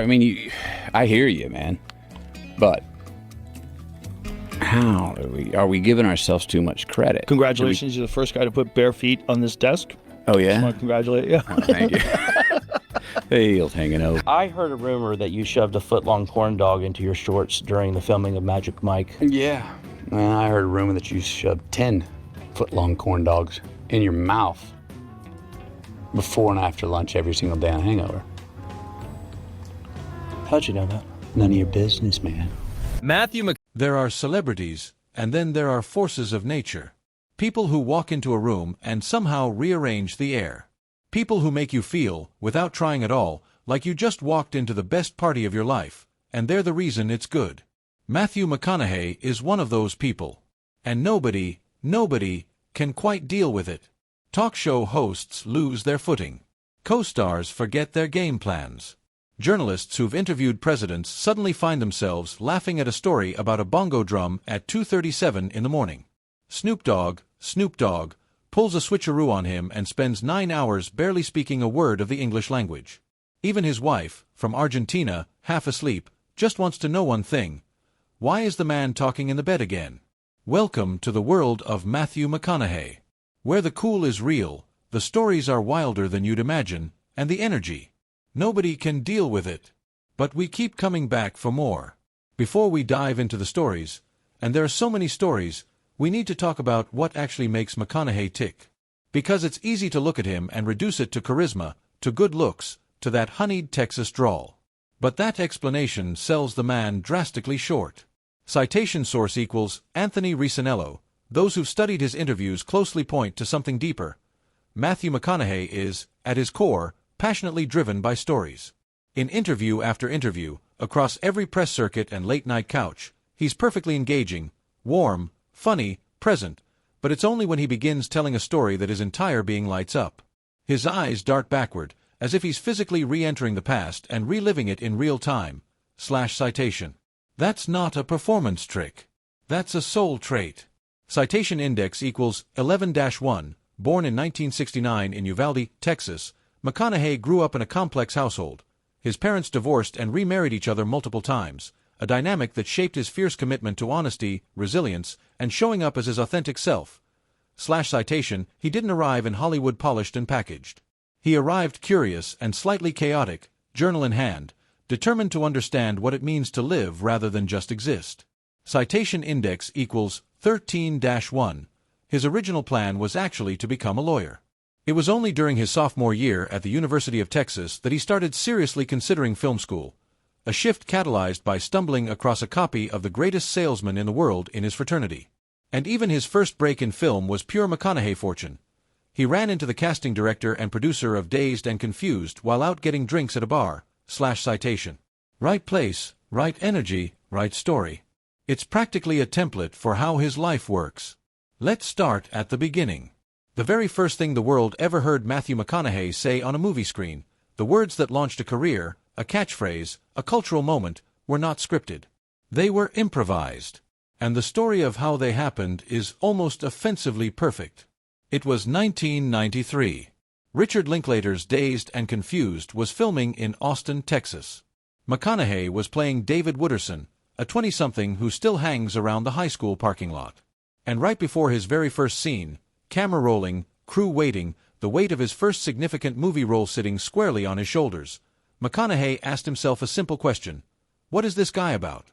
I mean, I hear you, man. But how are we giving ourselves too much credit? Congratulations, you're the first guy to put bare feet on this desk. Oh, yeah? Just want to congratulate you. Oh, thank you. Heels hanging out. I heard a rumor that you shoved a foot-long corn dog into your shorts during the filming of Magic Mike. Yeah. Man, I heard a rumor that you shoved 10 foot-long corn dogs in your mouth before and after lunch every single day on Hangover. How'd you know that? None of your business, man. There are celebrities, and then there are forces of nature. People who walk into a room and somehow rearrange the air. People who make you feel, without trying at all, like you just walked into the best party of your life, and they're the reason it's good. Matthew McConaughey is one of those people. And nobody can quite deal with it. Talk show hosts lose their footing. Co-stars forget their game plans. Journalists who've interviewed presidents suddenly find themselves laughing at a story about a bongo drum at 2:37 in the morning. Snoop Dogg pulls a switcheroo on him and spends 9 hours barely speaking a word of the English language. Even his wife, from Argentina, half asleep, just wants to know one thing. Why is the man talking in the bed again? Welcome to the world of Matthew McConaughey, where the cool is real, the stories are wilder than you'd imagine, and the energy. Nobody can deal with it. But we keep coming back for more. Before we dive into the stories, and there are so many stories, we need to talk about what actually makes McConaughey tick. Because it's easy to look at him and reduce it to charisma, to good looks, to that honeyed Texas drawl. But that explanation sells the man drastically short. Citation source equals Anthony Risanello. Those who've studied his interviews closely point to something deeper. Matthew McConaughey is, at his core, passionately driven by stories. In interview after interview, across every press circuit and late-night couch, he's perfectly engaging, warm, funny, present, but it's only when he begins telling a story that his entire being lights up. His eyes dart backward, as if he's physically re-entering the past and reliving it in real time. Citation. That's not a performance trick. That's a soul trait. Citation index equals 11-1. Born in 1969 in Uvalde, Texas, McConaughey grew up in a complex household. His parents divorced and remarried each other multiple times, a dynamic that shaped his fierce commitment to honesty, resilience, and showing up as his authentic self. Citation, he didn't arrive in Hollywood polished and packaged. He arrived curious and slightly chaotic, journal in hand, determined to understand what it means to live rather than just exist. Citation index equals 13-1. His original plan was actually to become a lawyer. It was only during his sophomore year at the University of Texas that he started seriously considering film school, a shift catalyzed by stumbling across a copy of The Greatest Salesman in the World in his fraternity. And even his first break in film was pure McConaughey fortune. He ran into the casting director and producer of Dazed and Confused while out getting drinks at a bar. Citation. Right place, right energy, right story. It's practically a template for how his life works. Let's start at the beginning. The very first thing the world ever heard Matthew McConaughey say on a movie screen, the words that launched a career, a catchphrase, a cultural moment, were not scripted. They were improvised. And the story of how they happened is almost offensively perfect. It was 1993. Richard Linklater's Dazed and Confused was filming in Austin, Texas. McConaughey was playing David Wooderson, a 20-something who still hangs around the high school parking lot. And right before his very first scene, camera rolling, crew waiting, the weight of his first significant movie role sitting squarely on his shoulders, McConaughey asked himself a simple question. What is this guy about?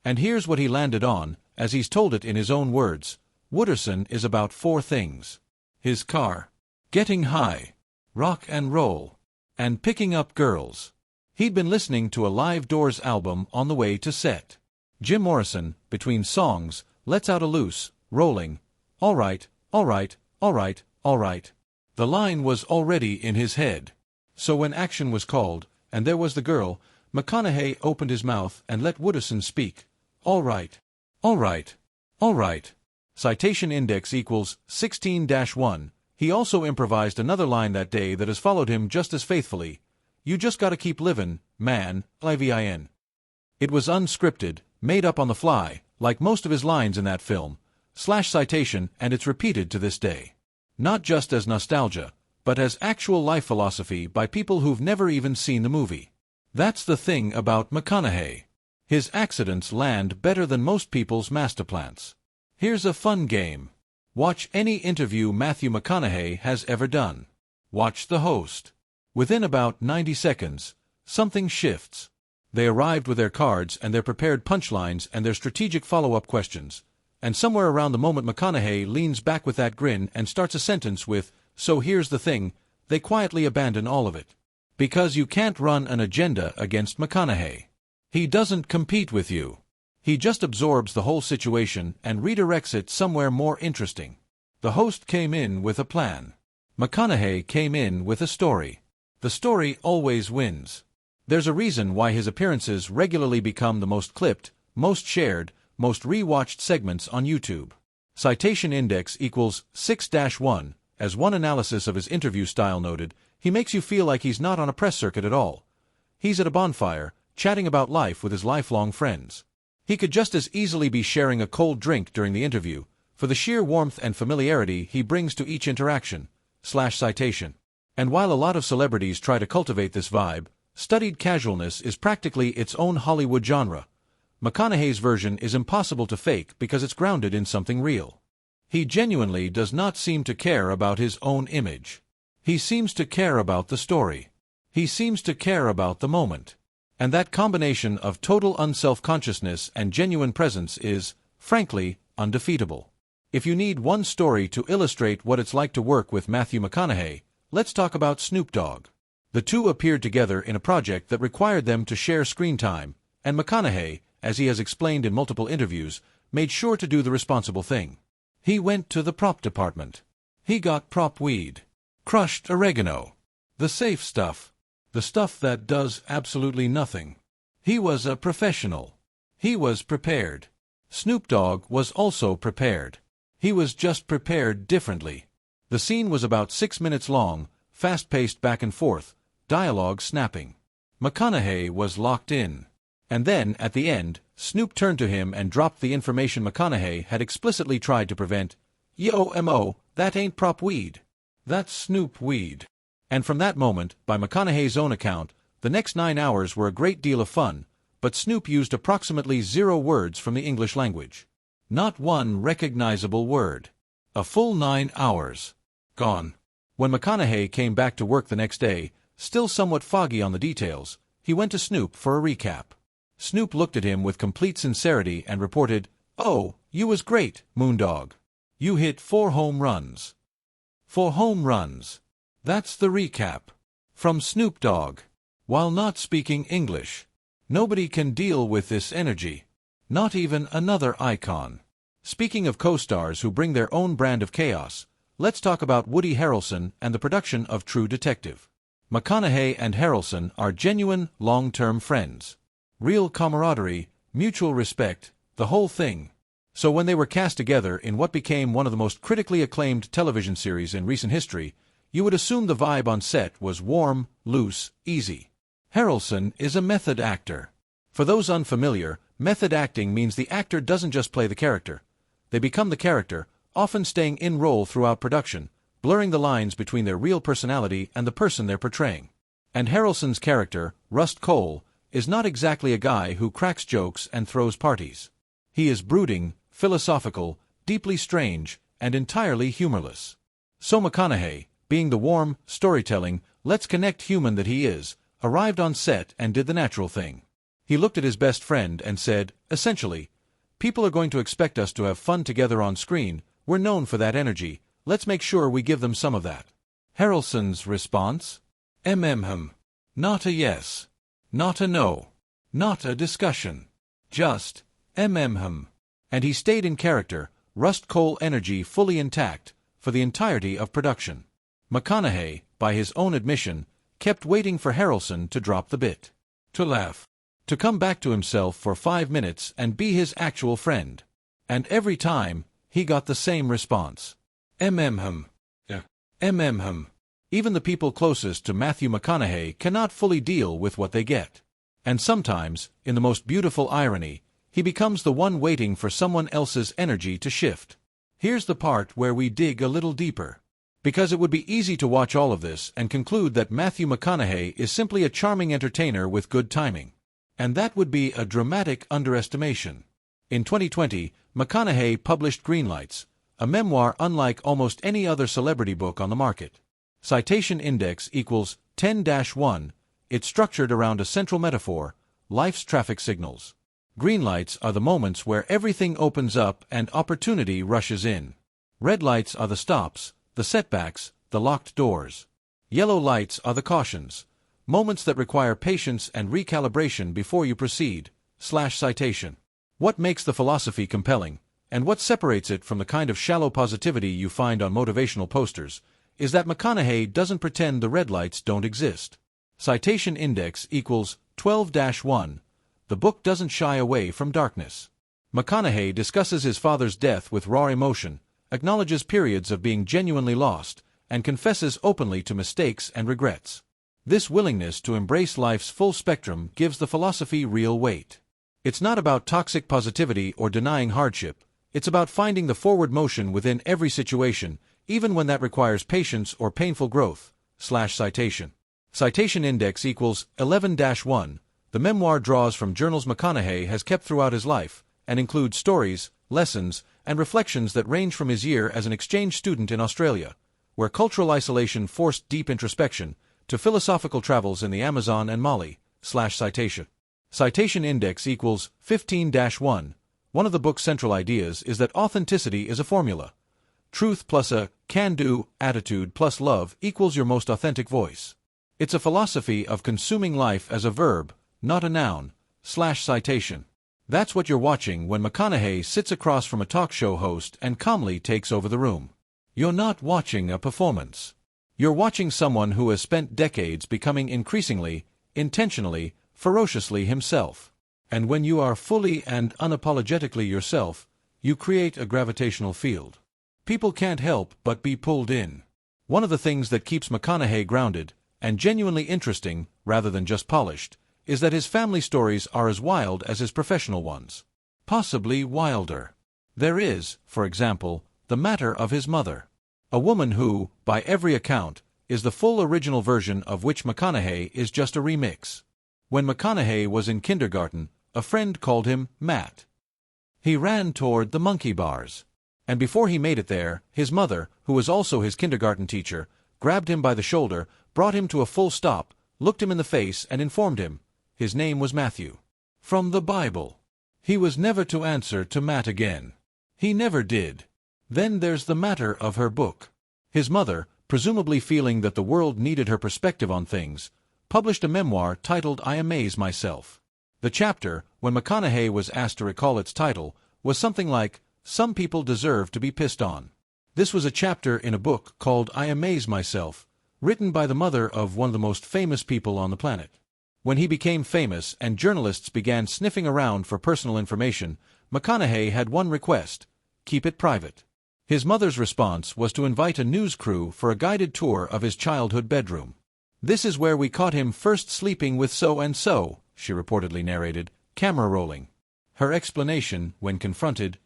And here's what he landed on, as he's told it in his own words. Wooderson is about 4 things. His car, getting high, rock and roll, and picking up girls. He'd been listening to a Live Doors album on the way to set. Jim Morrison, between songs, lets out a loose, rolling, all right, all right, all right, all right. The line was already in his head. So when action was called, and there was the girl, McConaughey opened his mouth and let Wooderson speak. All right, all right, all right. Citation index equals 16-1. He also improvised another line that day that has followed him just as faithfully. You just gotta keep livin', man, livin'. It was unscripted, made up on the fly, like most of his lines in that film. Citation, and it's repeated to this day. Not just as nostalgia, but as actual life philosophy by people who've never even seen the movie. That's the thing about McConaughey. His accidents land better than most people's masterplans. Here's a fun game. Watch any interview Matthew McConaughey has ever done. Watch the host. Within about 90 seconds, something shifts. They arrived with their cards and their prepared punchlines and their strategic follow-up questions. And somewhere around the moment McConaughey leans back with that grin and starts a sentence with, "So here's the thing," they quietly abandon all of it. Because you can't run an agenda against McConaughey. He doesn't compete with you. He just absorbs the whole situation and redirects it somewhere more interesting. The host came in with a plan. McConaughey came in with a story. The story always wins. There's a reason why his appearances regularly become the most clipped, most shared, most re-watched segments on YouTube. Citation index equals 6-1. As one analysis of his interview style noted, he makes you feel like he's not on a press circuit at all. He's at a bonfire, chatting about life with his lifelong friends. He could just as easily be sharing a cold drink during the interview, for the sheer warmth and familiarity he brings to each interaction/citation. And while a lot of celebrities try to cultivate this vibe, studied casualness is practically its own Hollywood genre. McConaughey's version is impossible to fake because it's grounded in something real. He genuinely does not seem to care about his own image. He seems to care about the story. He seems to care about the moment. And that combination of total unself-consciousness and genuine presence is, frankly, undefeatable. If you need one story to illustrate what it's like to work with Matthew McConaughey, let's talk about Snoop Dogg. The two appeared together in a project that required them to share screen time, and McConaughey, as he has explained in multiple interviews, made sure to do the responsible thing. He went to the prop department. He got prop weed, crushed oregano, the safe stuff, the stuff that does absolutely nothing. He was a professional. He was prepared. Snoop Dogg was also prepared. He was just prepared differently. The scene was about 6 minutes long, fast-paced back and forth, dialogue snapping. McConaughey was locked in. And then, at the end, Snoop turned to him and dropped the information McConaughey had explicitly tried to prevent. "Yo, M.O., that ain't prop weed. That's Snoop weed." And from that moment, by McConaughey's own account, the next 9 hours were a great deal of fun, but Snoop used approximately 0 words from the English language. Not one recognizable word. A full 9 hours. Gone. When McConaughey came back to work the next day, still somewhat foggy on the details, he went to Snoop for a recap. Snoop looked at him with complete sincerity and reported, "Oh, you was great, Moondog. You hit 4 home runs. 4 home runs. That's the recap. From Snoop Dogg. While not speaking English. Nobody can deal with this energy. Not even another icon." Speaking of co-stars who bring their own brand of chaos, let's talk about Woody Harrelson and the production of True Detective. McConaughey and Harrelson are genuine, long-term friends. Real camaraderie, mutual respect, the whole thing. So when they were cast together in what became one of the most critically acclaimed television series in recent history, you would assume the vibe on set was warm, loose, easy. Harrelson is a method actor. For those unfamiliar, method acting means the actor doesn't just play the character. They become the character, often staying in role throughout production, blurring the lines between their real personality and the person they're portraying. And Harrelson's character, Rust Cole, is not exactly a guy who cracks jokes and throws parties. He is brooding, philosophical, deeply strange, and entirely humorless. So McConaughey, being the warm, storytelling, let's-connect human that he is, arrived on set and did the natural thing. He looked at his best friend and said, essentially, "People are going to expect us to have fun together on screen. We're known for that energy. Let's make sure we give them some of that." Harrelson's response? Not a yes. Not a no. Not a discussion. Just, And he stayed in character, Rust Cole energy fully intact, for the entirety of production. McConaughey, by his own admission, kept waiting for Harrelson to drop the bit. To laugh. To come back to himself for 5 minutes and be his actual friend. And every time, he got the same response. Yeah. Even the people closest to Matthew McConaughey cannot fully deal with what they get. And sometimes, in the most beautiful irony, he becomes the one waiting for someone else's energy to shift. Here's the part where we dig a little deeper. Because it would be easy to watch all of this and conclude that Matthew McConaughey is simply a charming entertainer with good timing. And that would be a dramatic underestimation. In 2020, McConaughey published Greenlights, a memoir unlike almost any other celebrity book on the market. Citation index equals 10-1. It's structured around a central metaphor: life's traffic signals. Green lights are the moments where everything opens up and opportunity rushes in. Red lights are the stops, the setbacks, the locked doors. Yellow lights are the cautions, moments that require patience and recalibration before you proceed. Citation. What makes the philosophy compelling, and what separates it from the kind of shallow positivity you find on motivational posters, is that McConaughey doesn't pretend the red lights don't exist. Citation index equals 12-1. The book doesn't shy away from darkness. McConaughey discusses his father's death with raw emotion, acknowledges periods of being genuinely lost, and confesses openly to mistakes and regrets. This willingness to embrace life's full spectrum gives the philosophy real weight. It's not about toxic positivity or denying hardship. It's about finding the forward motion within every situation, even when that requires patience or painful growth. Citation. Citation index equals 11-1. The memoir draws from journals McConaughey has kept throughout his life, and includes stories, lessons, and reflections that range from his year as an exchange student in Australia, where cultural isolation forced deep introspection, to philosophical travels in the Amazon and Mali. Citation. Citation index equals 15-1. One of the book's central ideas is that authenticity is a formula. Truth plus a can-do attitude plus love equals your most authentic voice. It's a philosophy of consuming life as a verb, not a noun. Citation. That's what you're watching when McConaughey sits across from a talk show host and calmly takes over the room. You're not watching a performance. You're watching someone who has spent decades becoming increasingly, intentionally, ferociously himself. And when you are fully and unapologetically yourself, you create a gravitational field. People can't help but be pulled in. One of the things that keeps McConaughey grounded and genuinely interesting, rather than just polished, is that his family stories are as wild as his professional ones. Possibly wilder. There is, for example, the matter of his mother. A woman who, by every account, is the full original version of which McConaughey is just a remix. When McConaughey was in kindergarten, a friend called him Matt. He ran toward the monkey bars. And before he made it there, his mother, who was also his kindergarten teacher, grabbed him by the shoulder, brought him to a full stop, looked him in the face, and informed him his name was Matthew. From the Bible. He was never to answer to Matt again. He never did. Then there's the matter of her book. His mother, presumably feeling that the world needed her perspective on things, published a memoir titled I Amaze Myself. The chapter, when McConaughey was asked to recall its title, was something like, Some People Deserve to be Pissed On. This was a chapter in a book called I Amaze Myself, written by the mother of one of the most famous people on the planet. When he became famous and journalists began sniffing around for personal information, McConaughey had one request: keep it private. His mother's response was to invite a news crew for a guided tour of his childhood bedroom. This is where we caught him first sleeping with so-and-so, she reportedly narrated, camera rolling. Her explanation, when confronted,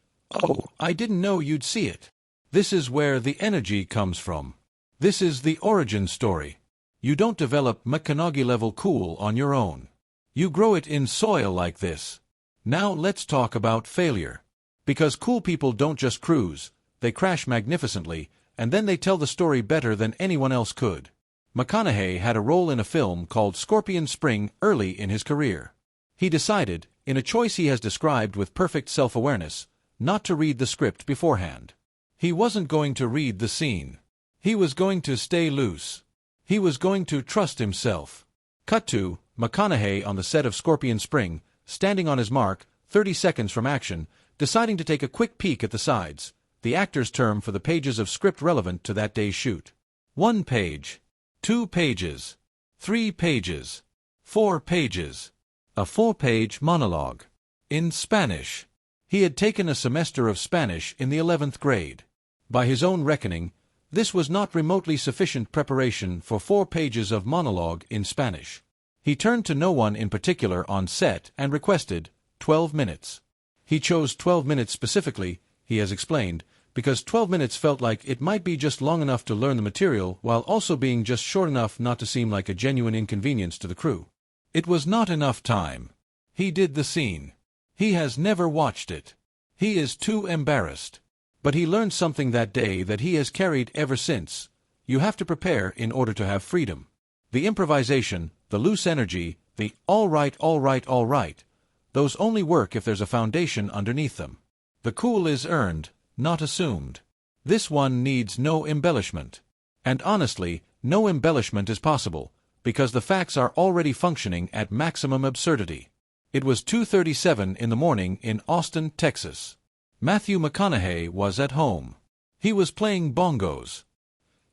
"Oh, I didn't know you'd see it. This is where the energy comes from. This is the origin story. You don't develop McConaughey-level cool on your own. You grow it in soil like this. Now let's talk about failure. Because cool people don't just cruise, they crash magnificently, and then they tell the story better than anyone else could." McConaughey had a role in a film called Scorpion Spring early in his career. He decided, in a choice he has described with perfect self-awareness, not to read the script beforehand. He wasn't going to read the scene. He was going to stay loose. He was going to trust himself. Cut to McConaughey on the set of Scorpion Spring, standing on his mark, 30 seconds from action, deciding to take a quick peek at the sides, the actor's term for the pages of script relevant to that day's shoot. 1 page. 2 pages. 3 pages. 4 pages. A 4-page monologue. In Spanish. He had taken a semester of Spanish in the 11th grade. By his own reckoning, this was not remotely sufficient preparation for 4 pages of monologue in Spanish. He turned to no one in particular on set and requested 12 minutes. He chose 12 minutes specifically, he has explained, because 12 minutes felt like it might be just long enough to learn the material while also being just short enough not to seem like a genuine inconvenience to the crew. It was not enough time. He did the scene. He has never watched it. He is too embarrassed. But he learned something that day that he has carried ever since. You have to prepare in order to have freedom. The improvisation, the loose energy, the all right, those only work if there's a foundation underneath them. The cool is earned, not assumed. This one needs no embellishment. And honestly, no embellishment is possible, because the facts are already functioning at maximum absurdity. It was 2:37 in the morning in Austin, Texas. Matthew McConaughey was at home. He was playing bongos.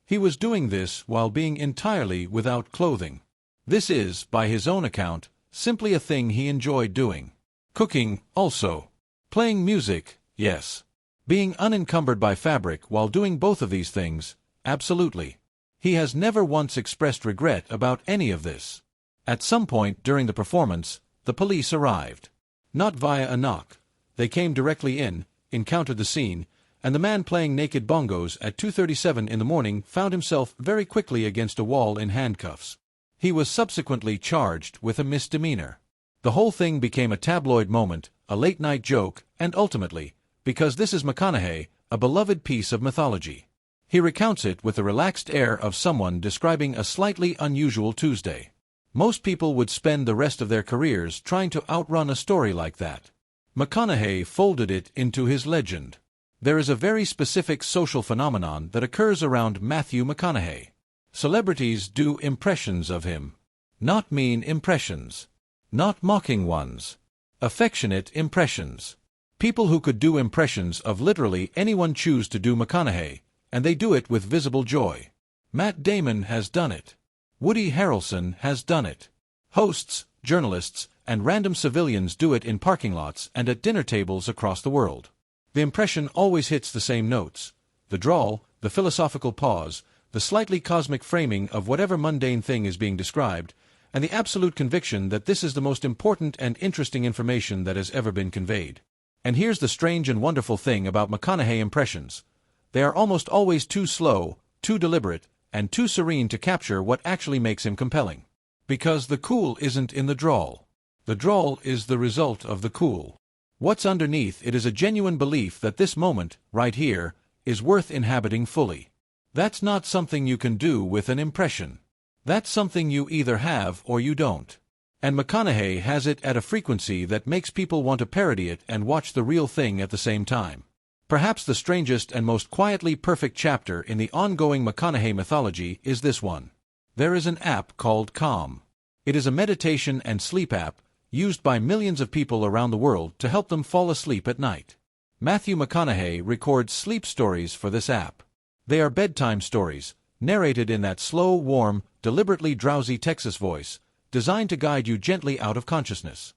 He was doing this while being entirely without clothing. This is, by his own account, simply a thing he enjoyed doing. Cooking, also. Playing music, yes. Being unencumbered by fabric while doing both of these things, absolutely. He has never once expressed regret about any of this. At some point during the performance, the police arrived. Not via a knock. They came directly in, encountered the scene, and the man playing naked bongos at 2:37 in the morning found himself very quickly against a wall in handcuffs. He was subsequently charged with a misdemeanor. The whole thing became a tabloid moment, a late-night joke, and ultimately, because this is McConaughey, a beloved piece of mythology. He recounts it with the relaxed air of someone describing a slightly unusual Tuesday. Most people would spend the rest of their careers trying to outrun a story like that. McConaughey folded it into his legend. There is a very specific social phenomenon that occurs around Matthew McConaughey. Celebrities do impressions of him. Not mean impressions. Not mocking ones. Affectionate impressions. People who could do impressions of literally anyone choose to do McConaughey, and they do it with visible joy. Matt Damon has done it. Woody Harrelson has done it. Hosts, journalists, and random civilians do it in parking lots and at dinner tables across the world. The impression always hits the same notes: the drawl, the philosophical pause, the slightly cosmic framing of whatever mundane thing is being described, and the absolute conviction that this is the most important and interesting information that has ever been conveyed. And here's the strange and wonderful thing about McConaughey impressions. They are almost always too slow, too deliberate, and too serene to capture what actually makes him compelling. Because the cool isn't in the drawl. The drawl is the result of the cool. What's underneath it is a genuine belief that this moment, right here, is worth inhabiting fully. That's not something you can do with an impression. That's something you either have or you don't. And McConaughey has it at a frequency that makes people want to parody it and watch the real thing at the same time. Perhaps the strangest and most quietly perfect chapter in the ongoing McConaughey mythology is this one. There is an app called Calm. It is a meditation and sleep app used by millions of people around the world to help them fall asleep at night. Matthew McConaughey records sleep stories for this app. They are bedtime stories, narrated in that slow, warm, deliberately drowsy Texas voice, designed to guide you gently out of consciousness.